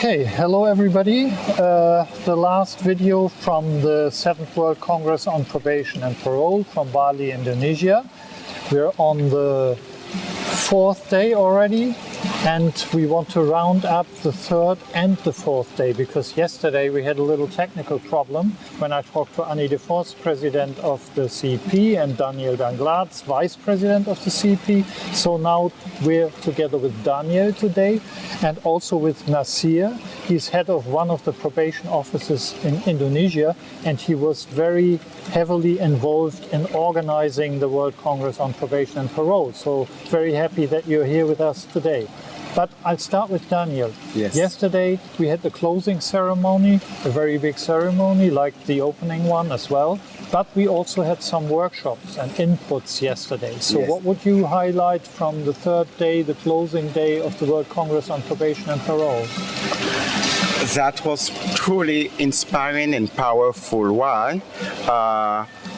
Okay, hello everybody. The last video from the 7th World Congress on Probation and Parole from Bali, Indonesia. We're on the 4th day already, and we want to round up the 3rd and the 4th day, because yesterday we had a little technical problem when I talked to Annie de Vos, President of the CEP, and Daniel Danglars, Vice President of the CEP. So now we're together with Daniel today, and also with Nasir. He's head of one of the probation offices in Indonesia, and he was very heavily involved in organizing the World Congress on Probation and Parole. So very happy that you're here with us today. But I'll start with Daniel. Yes. Yesterday we had the closing ceremony, a very big ceremony like the opening one as well. But we also had some workshops and inputs yesterday. So Yes. what would you highlight from the 3rd day, the closing day of the World Congress on Probation and Parole? That was truly inspiring and powerful. Why?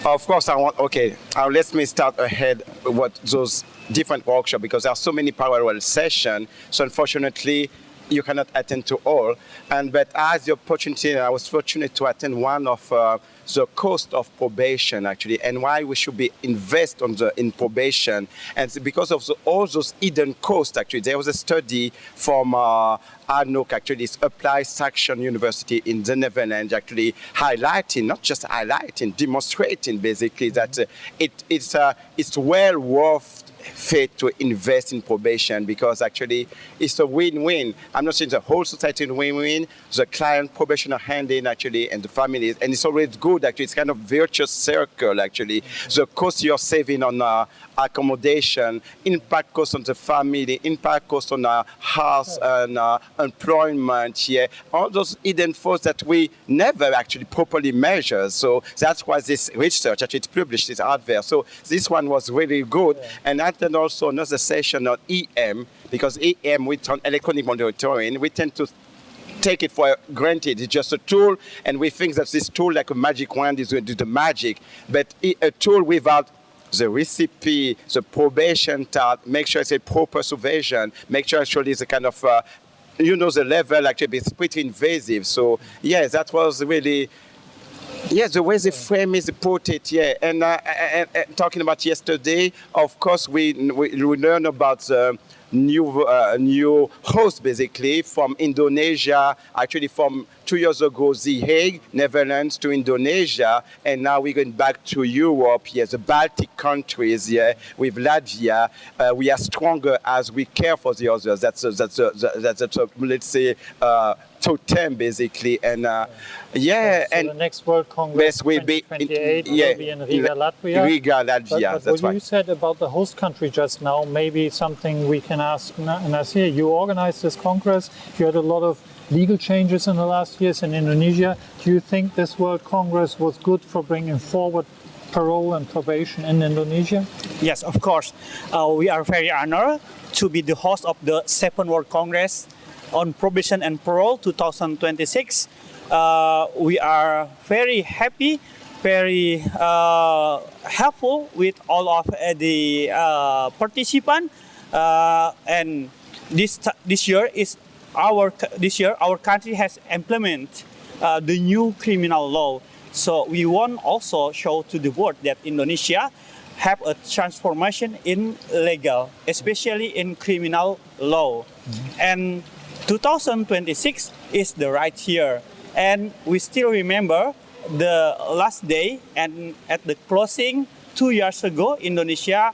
Of course, let me start ahead with what those different workshops, because there are so many parallel sessions. So unfortunately, you cannot attend to all. But as the opportunity, I was fortunate to attend one of the cost of probation, actually, and why we should be invest in probation. And because of all those hidden costs, actually, there was a study from ANOC, actually, it's Applied Saction University in the Netherlands, actually highlighting, not just highlighting, demonstrating basically that it's well worth fit to invest in probation, because actually it's a win-win. I'm not saying the whole society is win-win, the client, probationer handling actually, and the families, and it's always good actually. It's kind of virtuous circle actually. The cost you're saving on accommodation, impact cost on the family, impact cost on house and employment, all those hidden costs that we never actually properly measure. So that's why this research actually it's published, it's out there. So this one was really good. And then also another session on EM, because EM, with electronic monitoring, we tend to take it for granted. It's just a tool, and we think that this tool, like a magic wand, is going to do the magic. But a tool without the recipe, the probation part, make sure it's a proper supervision, make sure actually it's a kind of, the level actually is pretty invasive. So, yeah, that was really... Yeah, the way the frame is put it, and talking about yesterday, of course, we learn about the new host, basically, from Indonesia, actually from 2 years ago, The Hague, Netherlands to Indonesia, and now we're going back to Europe, the Baltic countries, with Latvia. We are stronger as we care for the others. That's let's say, totem, basically, and so and the next World Congress will be 2028 will be in Riga, Latvia. Riga, Latvia, but that's what right. you said about the host country just now, maybe something we can ask Nasir. You organized this Congress, you had a lot of legal changes in the last years in Indonesia. Do you think this World Congress was good for bringing forward parole and probation in Indonesia? Yes, of course. We are very honored to be the host of the 7th World Congress on Probation and Parole 2026. We are very happy, very helpful with all of the participants. And this year our country has implemented the new criminal law. So we want also show to the world that Indonesia have a transformation in legal, especially in criminal law. Mm-hmm. And 2026 is the right year. And we still remember the last day, and at the closing 2 years ago, Indonesia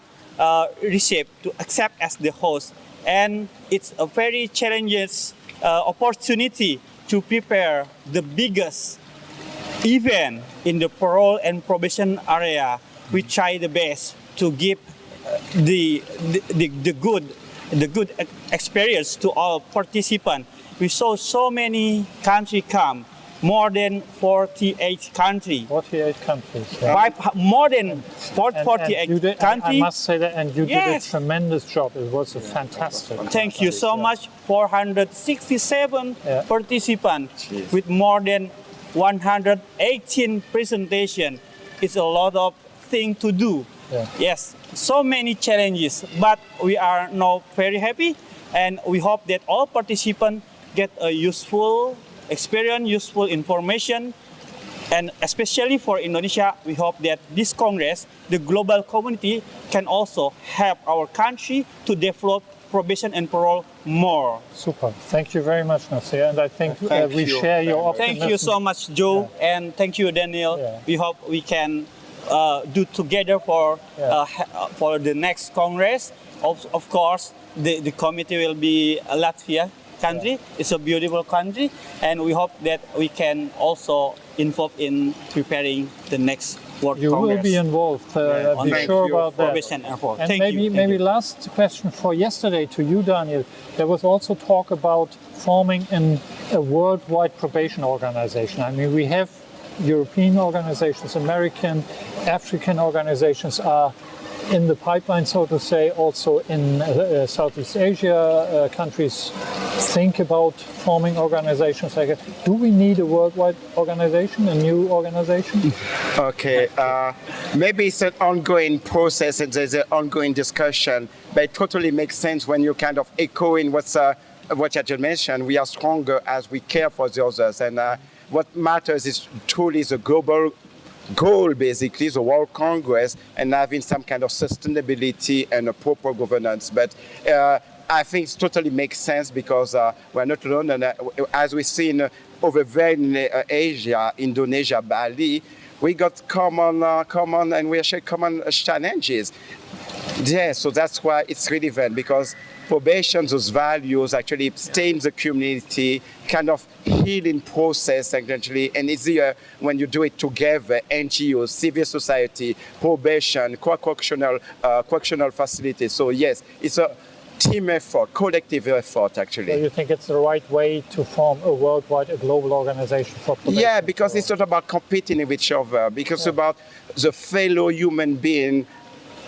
received to accept as the host. And it's a very challenging opportunity to prepare the biggest event in the parole and probation area. We try the best to give the good experience to all participants. We saw so many countries come, more than 48 countries. 48 countries. Yeah. More than 48 countries. I must say that, and you did a tremendous job. It was a fantastic. Thank you so much. 467 participants with more than 118 presentations. It's a lot of things to do. Yeah. Yes, so many challenges, but we are now very happy, and we hope that all participants get a useful experience, useful information. And especially for Indonesia, we hope that this Congress, the global community, can also help our country to develop probation and parole more. Super. Thank you very much, Nasir. And I think Thank we you share your very much. optimism. Thank you so much, Joe, and thank you, Daniel. Yeah. We hope we can do together for the next Congress. Of course, the committee will be Latvia country. It's a beautiful country, and we hope that we can also involve in preparing the next World You Congress. will be involved. Be Thank sure you about that. Probation and parole. And Thank maybe you. Thank you. last question for yesterday to you, Daniel. There was also talk about forming a worldwide probation organization. I mean, we have European organizations, American, African organizations are in the pipeline, so to say. Also in Southeast Asia, countries think about forming organizations like that. Do we need a worldwide organization, a new organization? Okay, maybe it's an ongoing process and there's an ongoing discussion, but it totally makes sense when you're kind of echoing what you just mentioned. We are stronger as we care for the others, and what matters is truly the global goal, basically, the World Congress, and having some kind of sustainability and a proper governance. But I think it totally makes sense because we're not alone, and as we've seen over there in Asia, Indonesia, Bali, we got common and we share common challenges. Yeah, so that's why it's relevant, because probation, those values actually stay in the community, kind of healing process actually, and easier when you do it together, NGOs, civil society, probation, correctional facilities. So yes, it's a team effort, collective effort actually. So you think it's the right way to form a worldwide, a global organization for probation? Yeah, because it's not about competing with each other, because it's about the fellow human being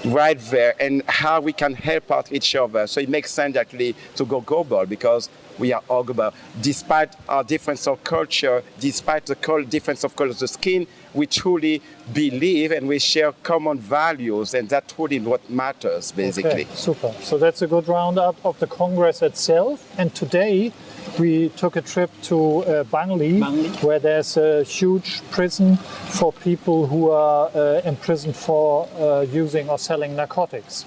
right there and how we can help out each other. So it makes sense actually to go global, because we are all global. Despite our difference of culture, despite the difference of color of the skin, we truly believe and we share common values, and that's truly what matters, basically. Okay, super. So that's a good roundup of the Congress itself. And today we took a trip to Bali, where there's a huge prison for people who are imprisoned for using or selling narcotics.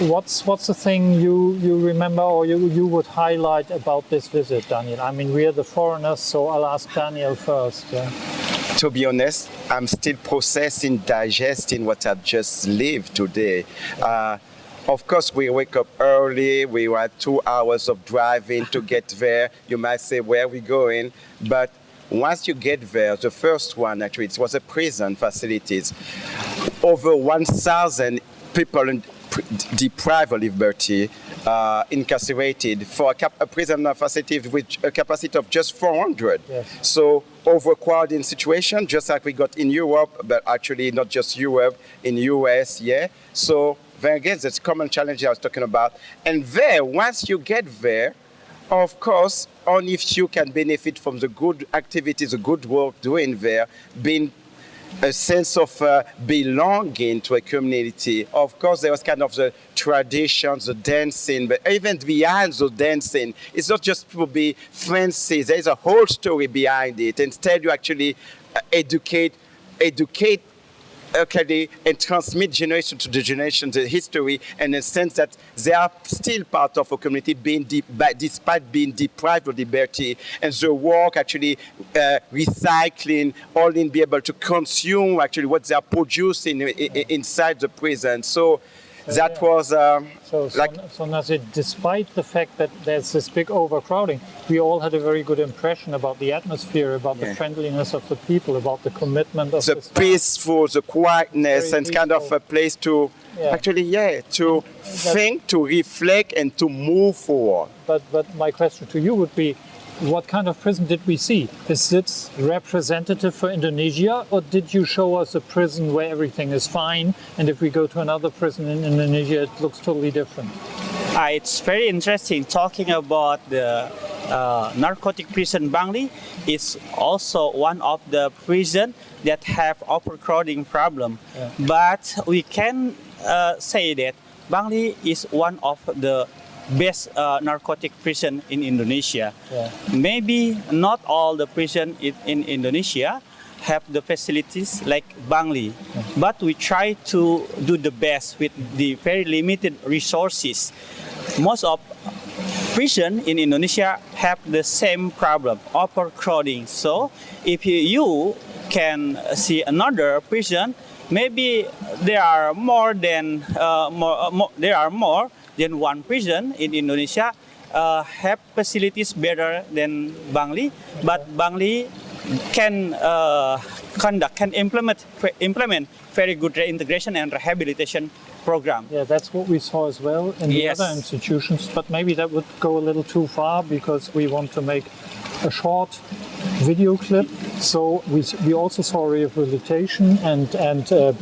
What's the thing you remember or you would highlight about this visit, Daniel? I mean, we are the foreigners, so I'll ask Daniel first. Yeah. To be honest, I'm still processing, digesting what I've just lived today. Of course, we wake up early. We had 2 hours of driving to get there. You might say, where are we going? But once you get there, the first one, actually, it was a prison facilities. Over 1,000 people deprived of liberty, incarcerated for a prison facility with a capacity of just 400. Yes. So overcrowding situation, just like we got in Europe, but actually not just Europe, in US, yeah. So then again, that's a common challenge I was talking about. And there, once you get there, of course, only if you can benefit from the good activities, the good work doing there, being a sense of belonging to a community. Of course, there was kind of the traditions, the dancing, but even behind the dancing, it's not just to be fancy. There's a whole story behind it. Instead, you actually educate okay, and transmit generation to the generation the history, and a sense that they are still part of a community despite being deprived of liberty, and the work actually recycling, all in be able to consume actually what they are producing inside the prison. So that was So Nasir, despite the fact that there's this big overcrowding, we all had a very good impression about the atmosphere, about the friendliness of the people, about the commitment of the staff. peaceful, the quietness, Very and kind of peaceful. a place to to think, to reflect, and to move forward. But my question to you would be, what kind of prison did we see? Is it representative for Indonesia, or did you show us a prison where everything is fine, and if we go to another prison in Indonesia, it looks totally different? It's very interesting talking about the narcotic prison Bali. It's also one of the prisons that have overcrowding problem. But we can say that Bali is one of the best narcotic prison in Indonesia. Yeah. Maybe not all the prison in Indonesia have the facilities like Bali, but we try to do the best with the very limited resources. Most of prison in Indonesia have the same problem, overcrowding. So if you can see another prison, maybe there are more than one prison in Indonesia have facilities better than Bali, but Bali can implement very good reintegration and rehabilitation program. Yeah, that's what we saw as well in the Yes. other institutions, but maybe that would go a little too far because we want to make a short video clip. So we also saw rehabilitation and a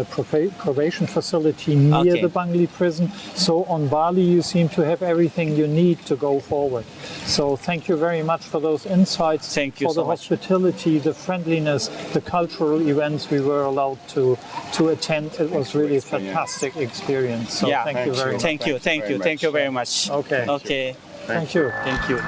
probation facility near Okay. the Bangli prison. So on Bali, you seem to have everything you need to go forward. So thank you very much for those insights. Thank you for the so much. hospitality, the friendliness, the cultural events we were allowed to attend. It was really a fantastic experience. So Yeah. thank you very much. Thank you very much. Okay. Okay. Thank you. Thank you.